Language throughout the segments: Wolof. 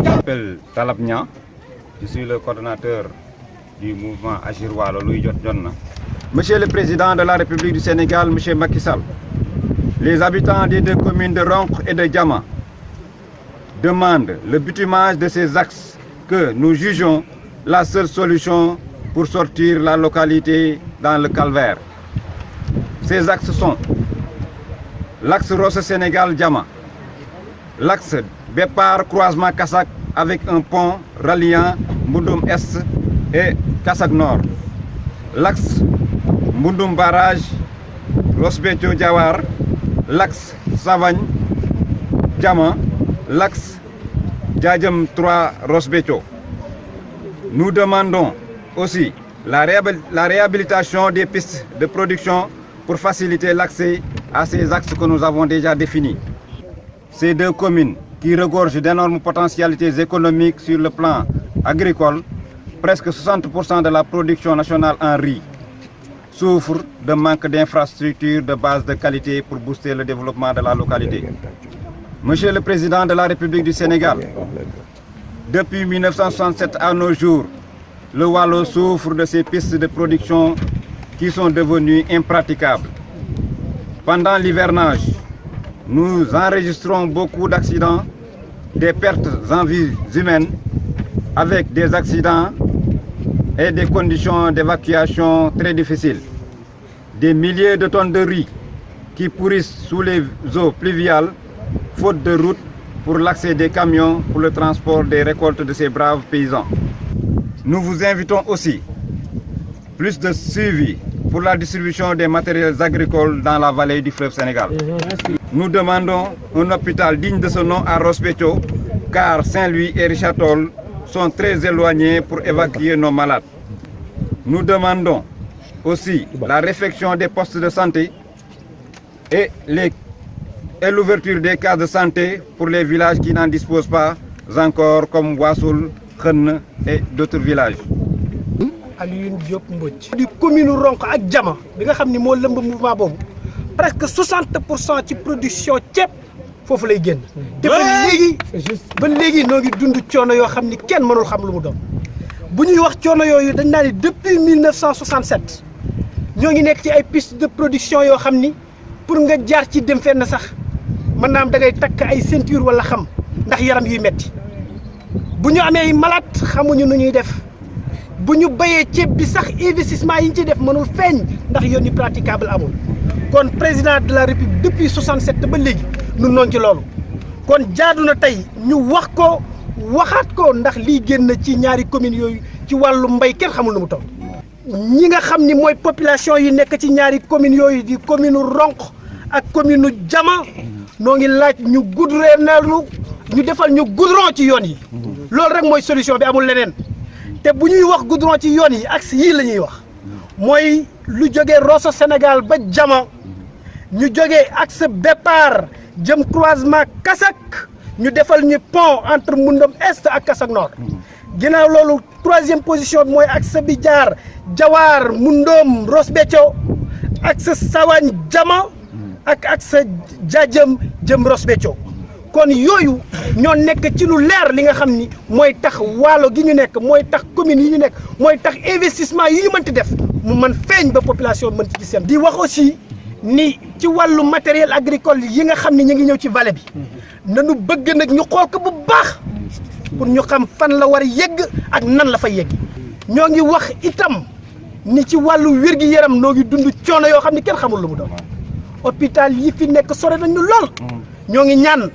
m'appelle Talab Nia, je suis le coordonnateur du mouvement Agir Wallo Luy Jot Jotna. Monsieur le Président de la République du Sénégal, Monsieur Macky Sall, les habitants des deux communes de Ronkh et de Diama demandent le bitumage de ces axes que nous jugeons la seule solution pour sortir la localité dans le calvaire. Ces axes sont l'axe Rosso Sénégal Diama, l'axe Bépar Croisement Kassak avec un pont reliant Mboudoum Est et Kassak Nord, l'axe Mboudoum Barrage Ross Béthio Diawar, l'axe Savagne Diama, l'axe Diadjem 3 Ross Béthio. Nous demandons aussi la réhabilitation des pistes de production pour faciliter l'accès à ces axes que nous avons déjà définis. Ces deux communes qui regorgent d'énormes potentialités économiques sur le plan agricole, presque 60% de la production nationale en riz, souffrent de manque d'infrastructures de base de qualité pour booster le développement de la localité. Monsieur le Président de la République du Sénégal, depuis 1967 à nos jours, le Wallo souffre de ces pistes de production qui sont devenues impraticables. Pendant l'hivernage, nous enregistrons beaucoup d'accidents, des pertes en vies humaines, avec des accidents et des conditions d'évacuation très difficiles. Des milliers de tonnes de riz qui pourrissent sous les eaux pluviales, faute de route pour l'accès des camions pour le transport des récoltes de ces braves paysans. Nous vous invitons aussi plus de suivi pour la distribution des matériels agricoles dans la vallée du fleuve Sénégal. Nous demandons un hôpital digne de ce nom à Ross Béthio, car Saint-Louis et Richard Toll sont très éloignés pour évacuer nos malades. Nous demandons aussi la réfection des postes de santé et l'ouverture des cases de santé pour les villages qui n'en disposent pas encore, comme Wassoul, Khenn et d'autres villages. Alioune Diop Mbodj di commune Ronkh ak Diama bi nga xam ni moo lëmb mouvement boobu presque 60% ci production ceeb foofu lay génn te ba léegi noo ngi dund coono yoo xam ni kenn mënul xam lu mu doon. Bu ñuy wax coono yooyu dañ naa ni depuis 1967 ñoo ngi nekk ci ay piste de production yoo xam ni pour nga jaar ci dem fenn sax mën naa am da ngay takk ay ceinture wala xam ndax yaram yuy metti bu ñu amee ay malade xamuñu nu ñuy def. Bu ñu béyee ceeb bi sax investissement yi ñu ci def mënul feeñ ndax yoon yi praticable amul kon président de la république depuis 67 ba léegi nu noonu ci loolu kon jaadu na tey ñu wax ko waxaat ko ndax lii génn ci ñaari communes yooyu ci wàllu mbay kenn xamul nu mu toll. ñi nga xam ni mooy population yi nekk ci ñaari communes yooyu di commune Ronkh ak commune Diama noo ngi laaj ñu goudronner ñu defal ñu goudron ci yoon yi loolu rek mooy solution bi amul leneen. te bu ñuy wax goudron ci yoon yi axe yii la ñuy wax mooy lu jógee Rosso Sénégal ba Diama ñu jógee axe Bépar jëm croisement Kassak ñu defal ñu pont entre Mboudoum Est ak Kassak Nord ginnaaw loolu troisième position bi mooy axe bi jaar Diawar Mboudoum Ross Béthio axe Sawagne Diama ak axe Diadjem jëm Ross Béthio kon yooyu ñoo nekk ci lu leer li nga xam ni mooy tax Wallo gi ñu nekk mooy tax communes yi ñu nekk mooy tax investissement yi ñu mënti def mu mën feeñ ba population mën ci gis seen. di wax aussi ni ci wàllu matériel agricole yi nga xam ni ñu ngi ñëw ci vallée bi nañu bëgg nag ñu xool ko bu baax pour ñu xam fan la war a yegg ak nan la fa yegg. ñoo ngi wax itam ni ci wàllu wér-gi-yaram noo ngi dund coono yoo xam ni kenn xamul lu mu doon hôpital yi fi nekk sore nañu lool ñoo ngi ñaan.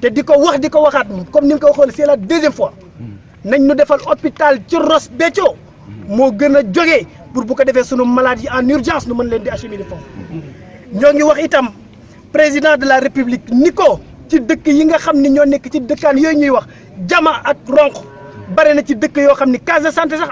te di ko wax di ko waxaat comme ni nga ko waxoon c'est la deuxième fois nañ ñu defal hôpital ci Ross Béthio moo gën a jógee pour bu ko defee sunu malade yi en urgence nu mën leen di acheminer foofu. ñoo ngi wax itam président de la république ni ko ci dëkk yi nga xam ni ñoo nekk ci dëkkaan yooyu ñuy wax Diama ak Ronkh bare na ci dëkk yoo xam ni case de santé sax